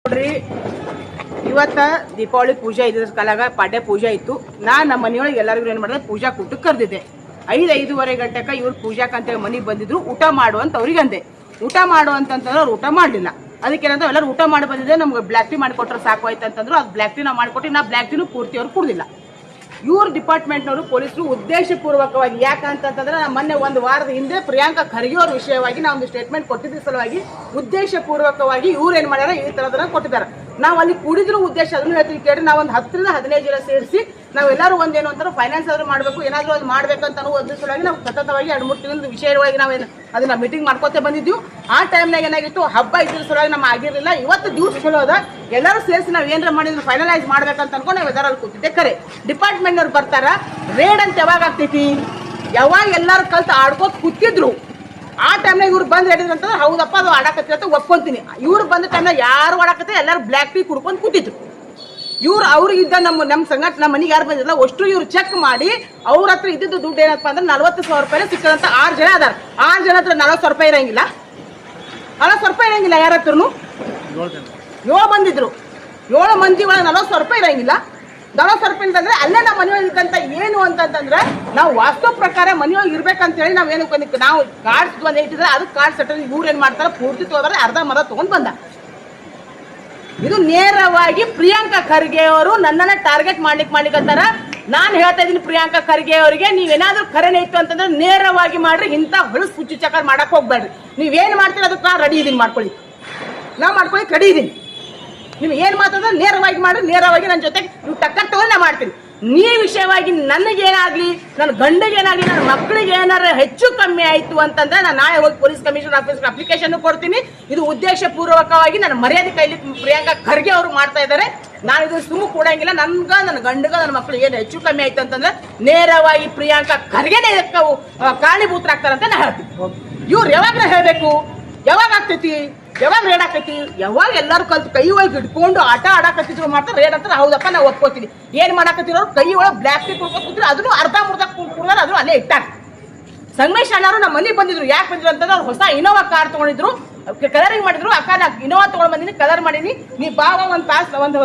ನೋಡ್ರಿ, ಇವತ್ತ ದೀಪಾವಳಿ ಪೂಜೆ ಇದ್ರ ಕಾಲಾಗ ಪಾಡ್ಯ ಪೂಜೆ ಇತ್ತು. ನಮ್ಮ ಮನೆಯೊಳಗೆ ಎಲ್ಲರಿಗೂ ಏನ್ ಮಾಡಿದೆ, ಪೂಜಾ ಕೂಟಕ್ಕೆ ಕರೆದಿದ್ದೆ. 5:05 ಗಂಟೆಕ ಇವ್ರು ಪೂಜಾಕಂತ ಮನೆಗೆ ಬಂದಿದ್ರು. ಊಟ ಮಾಡು ಅಂತ ಅವ್ರಿಗೆ ಅಂದೆ. ಊಟ ಮಾಡು ಅಂತಂದ್ರೆ ಅವ್ರು ಊಟ ಮಾಡಲಿಲ್ಲ. ಅದಕ್ಕೇನಂತ ಎಲ್ಲರೂ ಊಟ ಮಾಡಿ ಬಂದಿದ್ದೆ, ನಮ್ಗೆ ಬ್ಲ್ಯಾಕ್ ಟೀ ಮಾಡಿಕೊಟ್ರೆ ಸಾಕು ಆಯ್ತು ಅಂತಂದ್ರು. ಅದು ಬ್ಲ್ಯಾಕ್ ಟೀ ನಾವು ಮಾಡಿಕೊಟ್ಟು, ನಾ ಬ್ಲ್ಯಾಕ್ ಟೀನು ಪೂರ್ತಿ ಅವ್ರು ಕುಡ್ದಿಲ್ಲ. ಇವ್ರ ಡಿಪಾರ್ಟ್ಮೆಂಟ್ನವರು ಪೊಲೀಸರು ಉದ್ದೇಶಪೂರ್ವಕವಾಗಿ ಯಾಕಂತಂದ್ರೆ ಮೊನ್ನೆ ಒಂದು ವಾರದ ಹಿಂದೆ ಪ್ರಿಯಾಂಕಾ ಖರ್ಗೆ ಅವ್ರ ವಿಷಯವಾಗಿ ನಾವು ಒಂದು ಸ್ಟೇಟ್ಮೆಂಟ್ ಕೊಟ್ಟಿದ್ದ ಸಲುವಾಗಿ ಉದ್ದೇಶಪೂರ್ವಕವಾಗಿ ಇವ್ರು ಏನ್ ಮಾಡ್ಯಾರ, ಈ ತರದನ್ನ ಕೊಟ್ಟಿದ್ದಾರೆ. ನಾವು ಅಲ್ಲಿ ಕೂಡಿದ್ರು ಉದ್ದೇಶ ಅದನ್ನ ಹೇಳ್ತೀವಿ ಕೇಳಿ. ನಾವು ಒಂದು 10 ರಿಂದ 15 ಜನ ಸೇರಿಸಿ ನಾವೆಲ್ಲರೂ ಒಂದೇನು ಅಂತಾರೆ, ಫೈನಾನ್ಸ್ ಆದ್ರೂ ಮಾಡಬೇಕು, ಏನಾದರೂ ಅದು ಮಾಡ್ಬೇಕಂತ ಅನ್ನೋ ಒಂದು ಸಲುವಾಗಿ ನಾವು ಸತತವಾಗಿ 2-3 ತಿಂಗಳ ವಿಷಯವಾಗಿ ನಾವೇನು ಅದನ್ನ ಮೀಟಿಂಗ್ ಮಾಡ್ಕೋತ ಬಂದಿದ್ವಿ. ಆ ಟೈಮ್ನಾಗ ಏನಾಗಿತ್ತು, ಹಬ್ಬ ಇದ್ರ ಸಲುವಾಗಿ ನಮ್ಗೆ ಆಗಿರಲಿಲ್ಲ. ಇವತ್ತು ದಿವಸ ಚಲೋ ಅದ, ಎಲ್ಲರೂ ಸೇರಿಸಿ ನಾವು ಏನಾರ ಮಾಡಿದ್ರು ಫೈನಲೈಸ್ ಮಾಡ್ಬೇಕಂತ ಅನ್ಕೊಂಡು ನಾವು ಎಲ್ಲರೂ ಕೂತಿದ್ದೆ. ಕರೆ ಡಿಪಾರ್ಟ್ಮೆಂಟ್ನವ್ರು ಬರ್ತಾರ, ರೇಡ್ ಅಂತ ಯಾವಾಗ ಆಗ್ತೈತಿ, ಯಾವಾಗ ಎಲ್ಲರೂ ಕಲ್ತು ಆಡ್ಕೋತ ಕೂತಿದ್ರು ಆ ಟೈಮ್ನಾಗ ಇವ್ರು ಬಂದು ಹೇಳಿದ್ರಂತಂದ್ರೆ ಹೌದಪ್ಪ ಅದು ಆಡಾಕತ್ತಿರ ಒಪ್ಕೊಂತೀನಿ. ಇವ್ರು ಬಂದ ಟೈಮ್ನಾಗ ಯಾರು ಆಡಾಕತ್ತೆ, ಎಲ್ಲರೂ ಬ್ಲ್ಯಾಕ್ ಟೀ ಕುಡ್ಕೊಂಡು ಕೂತಿದ್ರು. ಅವ್ರಿಗೆ ಇದ್ದ ನಮ್ಮ ಸಂಘಟನೆ ನಮ್ಮ ಮನೆಗೆ ಯಾರು ಬಂದಿಲ್ಲ ಅಷ್ಟು ಇವ್ರು ಚೆಕ್ ಮಾಡಿ ಅವ್ರ ಹತ್ರ ಇದ್ದಿದ್ದು ದುಡ್ಡು ಏನಪ್ಪ ಅಂದ್ರೆ 40,000 ರೂಪಾಯಿ ಸಿಕ್ಕದಂತ 6 ಜನ ಅದಾರ. 6 ಜನ ಹತ್ರ 40,000 ರೂಪಾಯಿ ಇರಂಗಿಲ್ಲ, 40,000 ರೂಪಾಯಿ ಇರಂಗಿಲ್ಲ. ಯಾರ ಹತ್ರನು 7 ಬಂದಿದ್ರು. 7 ಮಂದಿ ಒಳಗೆ 40,000 ರೂಪಾಯಿ ಇರಂಗಿಲ್ಲ. 40,000 ರೂಪಾಯಿ ಅಂತಂದ್ರೆ ಅಲ್ಲೇ ನಮ್ಮ ಮನೆಯೊಳಗೆ ಇದ್ದಂತ ಏನು ಅಂತಂದ್ರೆ, ನಾವು ವಾಸ್ತು ಪ್ರಕಾರ ಮನೆಯೊಳಗೆ ಇರ್ಬೇಕಂತ ಹೇಳಿ ನಾವು ಏನು ನಾವು ಕಾರ್ಡ್ಸ್ ಒಂದು ಇಟ್ಟಿದ್ರೆ ಅದಕ್ಕೆ ಕಾರ್ಡ್ ಸೆಟಲ್ ಇವ್ರು ಏನ್ ಮಾಡ್ತಾರೆ, ಪೂರ್ತಿ ತಗೋದ್ರೆ ಅರ್ಧ ಮರ ತಗೊಂಡ್ ಬಂದ. ಇದು ನೇರವಾಗಿ ಪ್ರಿಯಾಂಕಾ ಖರ್ಗೆ ಅವರು ನನ್ನನ್ನ ಟಾರ್ಗೆಟ್ ಮಾಡ್ಲಿಕ್ಕಂತಾರ. ನಾನು ಹೇಳ್ತಾ ಇದೀನಿ ಪ್ರಿಯಾಂಕಾ ಖರ್ಗೆ ಅವರಿಗೆ, ನೀವೇನಾದ್ರೂ ಕರೆನೇ ಇತ್ತು ಅಂತಂದ್ರೆ ನೇರವಾಗಿ ಮಾಡ್ರಿ, ಇಂಥ ಹೊಳಸು ಹುಚ್ಚು ಚಕ್ರ ಮಾಡಕ್ ಹೋಗ್ಬೇಡ್ರಿ. ನೀವೇನ್ ಮಾಡ್ತೀರಿ ಅದಕ್ಕೆ ನಾ ರೆಡಿ ಇದೀನಿ, ಮಾಡ್ಕೊಳ್ಳಿ, ನಾ ಮಾಡ್ಕೊಳ್ಳಿ ರೆಡಿ ಇದೀನಿ. ನೀವು ಏನ್ ಮಾತಾಡಿದ್ರೆ ನೇರವಾಗಿ ಮಾಡ್ರಿ, ನೇರವಾಗಿ ನನ್ನ ಜೊತೆಗೆ ನೀವು ಟಕ್ಕರ್ ತಗೊಂಡು ನಾ ಮಾಡ್ತೀನಿ. ನೀ ವಿಷಯವಾಗಿ ನನಗೇನಾಗ್ಲಿ, ನನ್ನ ಗಂಡಿಗೇನಾಗ್ಲಿ, ನನ್ನ ಮಕ್ಕಳಿಗೆ ಏನಾರ ಹೆಚ್ಚು ಕಮ್ಮಿ ಆಯ್ತು ಅಂತಂದ್ರೆ ನಾನು ನಾಳೆ ಹೋಗಿ ಪೊಲೀಸ್ ಕಮಿಷನರ್ ಆಫೀಸ್ಗೆ ಅಪ್ಲಿಕೇಶನ್ ಕೊಡ್ತೀನಿ. ಇದು ಉದ್ದೇಶ ಪೂರ್ವಕವಾಗಿ ನನ್ನ ಮರ್ಯಾದೆ ಕೈಲಿ ಪ್ರಿಯಾಂಕಾ ಖರ್ಗೆ ಅವರು ಮಾಡ್ತಾ ಇದ್ದಾರೆ. ನಾನು ಇದು ಸುಮ್ಮ ಕೊಡಂಗಿಲ್ಲ. ನನ್ನ ಗಂಡಗ ನನ್ನ ಮಕ್ಕಳಿಗೆ ಏನು ಹೆಚ್ಚು ಕಮ್ಮಿ ಆಯ್ತು ಅಂತಂದ್ರೆ ನೇರವಾಗಿ ಪ್ರಿಯಾಂಕಾ ಖರ್ಗೆನೇ ಕಾರಣೀಭೂತರಾಗ್ತಾರಂತ ನಾ ಹೇಳ್ತೀನಿ. ಇವ್ರು ಯಾವಾಗ ಹೇಳ್ಬೇಕು, ಯಾವಾಗ ಆಗ್ತೈತಿ, ಯಾವಾಗ ರೇಡ್ ಆಕೈತಿ, ಯಾವಾಗ ಎಲ್ಲರೂ ಕಲ್ತು ಕೈ ಒಳಗೆ ಇಟ್ಕೊಂಡು ಆಟ ಆಡಾಕತ್ತಿದ್ರು ಮಾಡ್ತಾರೆ ರೇಡ್ ಅಂತಾರೆ. ಹೌದಪ್ಪ ನಾವು ಒಪ್ಕೋತೀನಿ. ಏನ್ ಮಾಡಾಕತ್ತಿರೋ ಕೈ ಒಳಗೆ ಬ್ಲ್ಯಾಕ್ ಟೀ ಕುಡ್ಕೊತಿದ್ರು, ಅದನ್ನು ಅರ್ಧ ಮುರ್ಧ ಕುಡ್ದಾರ, ಅದನ್ನು ಅಲ್ಲೇ ಇಟ್ಟಾರ. ಸಂಗಮೇಶ್ ಅಣ್ಣವರು ನಮ್ಮ ಮನೆಗೆ ಬಂದಿದ್ರು. ಯಾಕೆ ಬಂದಿದ್ರು ಅಂತಂದ್ರೆ ಅವ್ರು ಹೊಸ ಇನೋವಾ ಕಾರ್ ತಗೊಂಡಿದ್ರು, ಕಲರಿಂಗ್ ಮಾಡಿದ್ರು. ಅಕ್ಕ ನಾ ಇನೋವಾ ತಗೊಂಡ್ ಬಂದಿನಿ, ಕಲರ್ ಮಾಡೀನಿ, ನೀ ಬಾವ ಒಂದು ತಾಸು ಒಂದು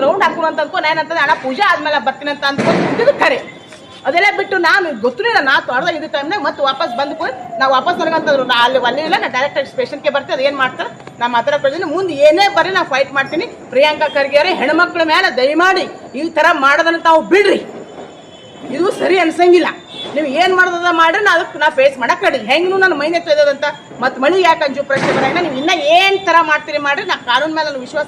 ರೌಂಡ್ ಹಾಕೋಣ ಅಂತ ಅನ್ಕೊ. ಏನಂತಂದ್ರೆ ಅಣ್ಣ ಪೂಜೆ ಆದ್ಮೇಲೆ ಬರ್ತೀನಿ ಅಂತ ಅಂದ್ಕೊಂಡು ಕರೆ. ಅದೆಲ್ಲ ಬಿಟ್ಟು ನಾನು ಗೊತ್ತಿಲ್ಲ, ನಾ ತೊಡ್ದಾಗ ಇದ್ದ ಟೈಮ್ನಾಗ ಮತ್ತೆ ವಾಪಸ್ ಬಂದ್ಕೊಂಡು ನಾವು ವಾಪಸ್ ನನಗಂತಂದ್ರು ನಾ ಅಲ್ಲಿ ಒಳ್ಳೆ ಇಲ್ಲ, ನಾ ಡೈರೆಕ್ಟ್ ಸ್ಟೇಷನ್ಗೆ ಬರ್ತೀನಿ. ಅದು ಏನು ಮಾಡ್ತಾರೆ ನಾ ಮಾತಾಡ್ಕೊಳ್ತೀನಿ, ಮುಂದೆ ಏನೇ ಬರ್ರಿ ನಾ ಫೈಟ್ ಮಾಡ್ತೀನಿ. ಪ್ರಿಯಾಂಕಾ ಖರ್ಗೆ ಅವರೇ, ಹೆಣ್ಮಕ್ಳ ಮೇಲೆ ದಯಮಾಡಿ ಈ ಥರ ಮಾಡೋದನ್ನ ತಾವು ಬಿಡ್ರಿ, ಇದು ಸರಿ ಅನ್ಸಂಗಿಲ್ಲ. ನೀವು ಏನು ಮಾಡೋದ ಮಾಡ್ರಿ, ನಾ ಅದಕ್ಕೆ ನಾ ಫೇಸ್ ಮಾಡಕ್ಕೆ ರೆಡಿ. ಹೆಂಗೂ ನನ್ನ ಮೈನೆ ತೊಯ್ದಂತ ಮತ್ತೆ ಮಳಿ ಯಾಕೆ ಅಂಜು ಪ್ರಶ್ನೆ ಬರಂಗಿಲ್ಲ. ನೀವು ಇನ್ನೂ ಏನು ಥರ ಮಾಡ್ತೀರಿ ಮಾಡ್ರಿ, ನಾ ಕಾನೂನು ಮೇಲೆ ನನ್ನ ವಿಶ್ವಾಸ